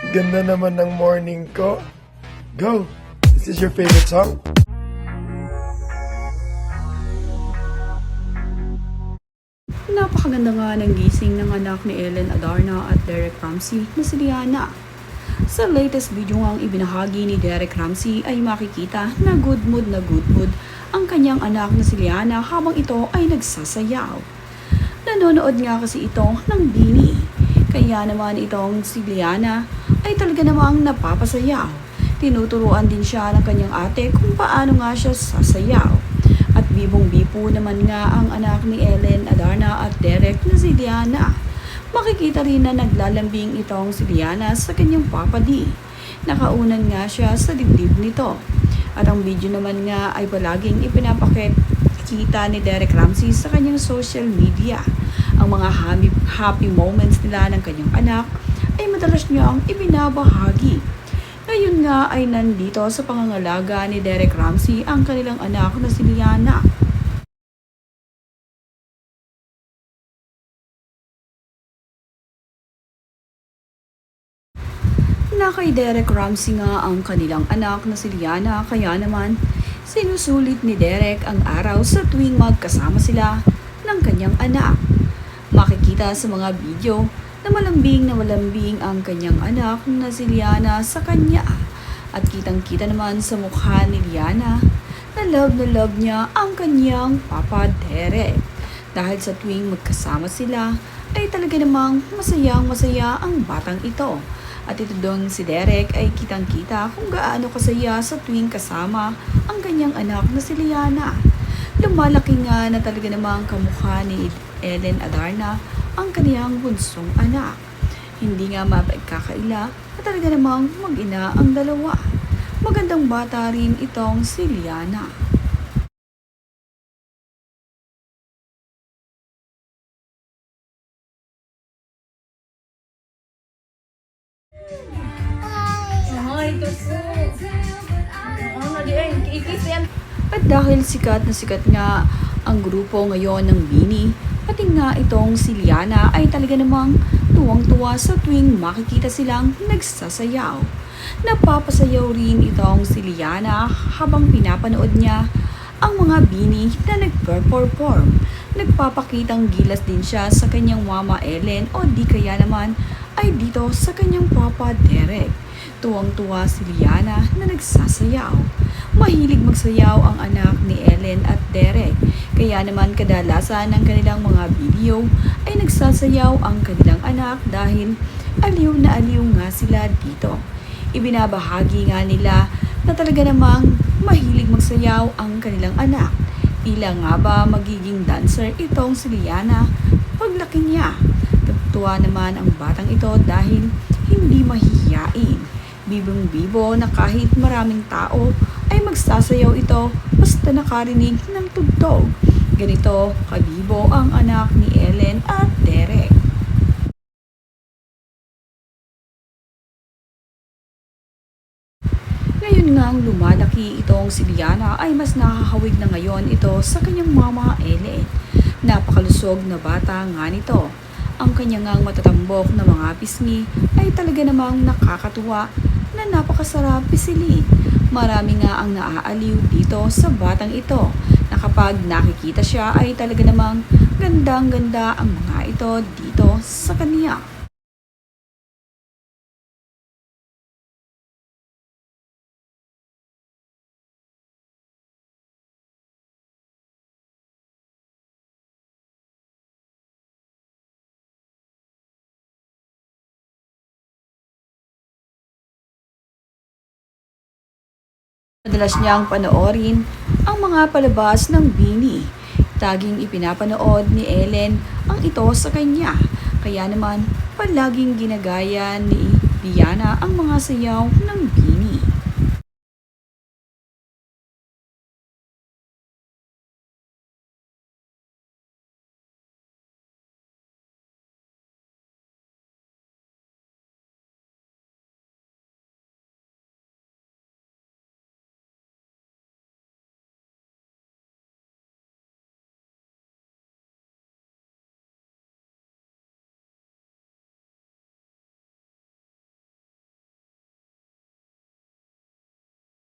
Ganda naman ng morning ko. Go! This is your favorite song? Napakaganda nga ng gising ng anak ni Ellen Adarna at Derek Ramsey na si Liana. Sa latest video ngang ibinahagi ni Derek Ramsey ay makikita na good mood ang kanyang anak na si Liana habang ito ay nagsasayaw. Nanonood nga kasi ito ng Bini, kaya naman itong si Liana ay talaga namang napapasayaw. Tinuturuan din siya ng kanyang ate kung paano nga siya sasayaw. At bibong-bipo naman nga ang anak ni Ellen Adarna at Derek na si Liana. Makikita rin na naglalambing itong si Liana sa kanyang papa D. Nakaunan nga siya sa dibdib nito. At ang video naman nga ay palaging ipinapakita ni Derek Ramsey sa kanyang social media. Ang mga happy moments nila ng kanyang anak ay madalas niyang ibinabahagi. Ngayon nga ay nandito sa pangangalaga ni Derek Ramsey ang kanilang anak na si Liana. Na kay Derek Ramsey nga ang kanilang anak na si Liana, kaya naman sinusulit ni Derek ang araw sa tuwing magkasama sila ng kanyang anak. Makikita sa mga video na malambing ang kanyang anak na si Liana sa kanya. At kitang-kita naman sa mukha ni Liana na love niya ang kanyang papa Derek. Dahil sa tuwing magkasama sila ay talaga namang masaya ang batang ito. At ito doon si Derek ay kitang-kita kung gaano kasaya sa tuwing kasama ang kanyang anak na si Liana. Lumalaki nga na talaga namang kamukha ni Ellen Adarna ang kaniyang bunsong anak. Hindi nga mapagkakaila at talaga namang mag-ina ang dalawa. Magandang bata rin itong si Liana. At dahil sikat na sikat nga ang grupo ngayon ng Bini, pati nga itong si Liana ay talaga namang tuwang-tuwa sa tuwing makikita silang nagsasayaw. Napapasayaw rin itong si Liana habang pinapanood niya ang mga Bini na nag-perform. Nagpapakitang gilas din siya sa kanyang mama Ellen o di kaya naman ay dito sa kanyang papa Derek. Tuwang-tuwa si Liana na nagsasayaw. Mahilig magsayaw ang anak ni Ellen at Derek. Kaya naman kadalasan ng kanilang mga video ay nagsasayaw ang kanilang anak dahil aliw na aliw nga sila dito. Ibinabahagi nga nila na talaga namang mahilig magsayaw ang kanilang anak. Tila nga ba magiging dancer itong si Liana paglaki niya. Tuwa naman ang batang ito dahil hindi mahihiyain. Bibong-bibo na kahit maraming tao ay magsasayaw ito basta nakarinig ng tugtog. Ganito kabibo ang anak ni Ellen at Derek. Ngayon nga ang lumalaki itong si Liana ay mas nakahawig na ngayon ito sa kanyang mama Ellen. Napakalusog na bata nga nito. Ang kanyang matatambok na mga pisngi ay talaga namang nakakatuwa na napakasarap pisilin. Marami nga ang naaaliw dito sa batang ito na kapag nakikita siya ay talaga namang gandang-ganda ang mga ito dito sa kanya. Madalas niyang panoorin ang mga palabas ng Bini. Taging ipinapanood ni Ellen ang ito sa kanya. Kaya naman palaging ginagaya ni Liana ang mga sayaw ng Bini.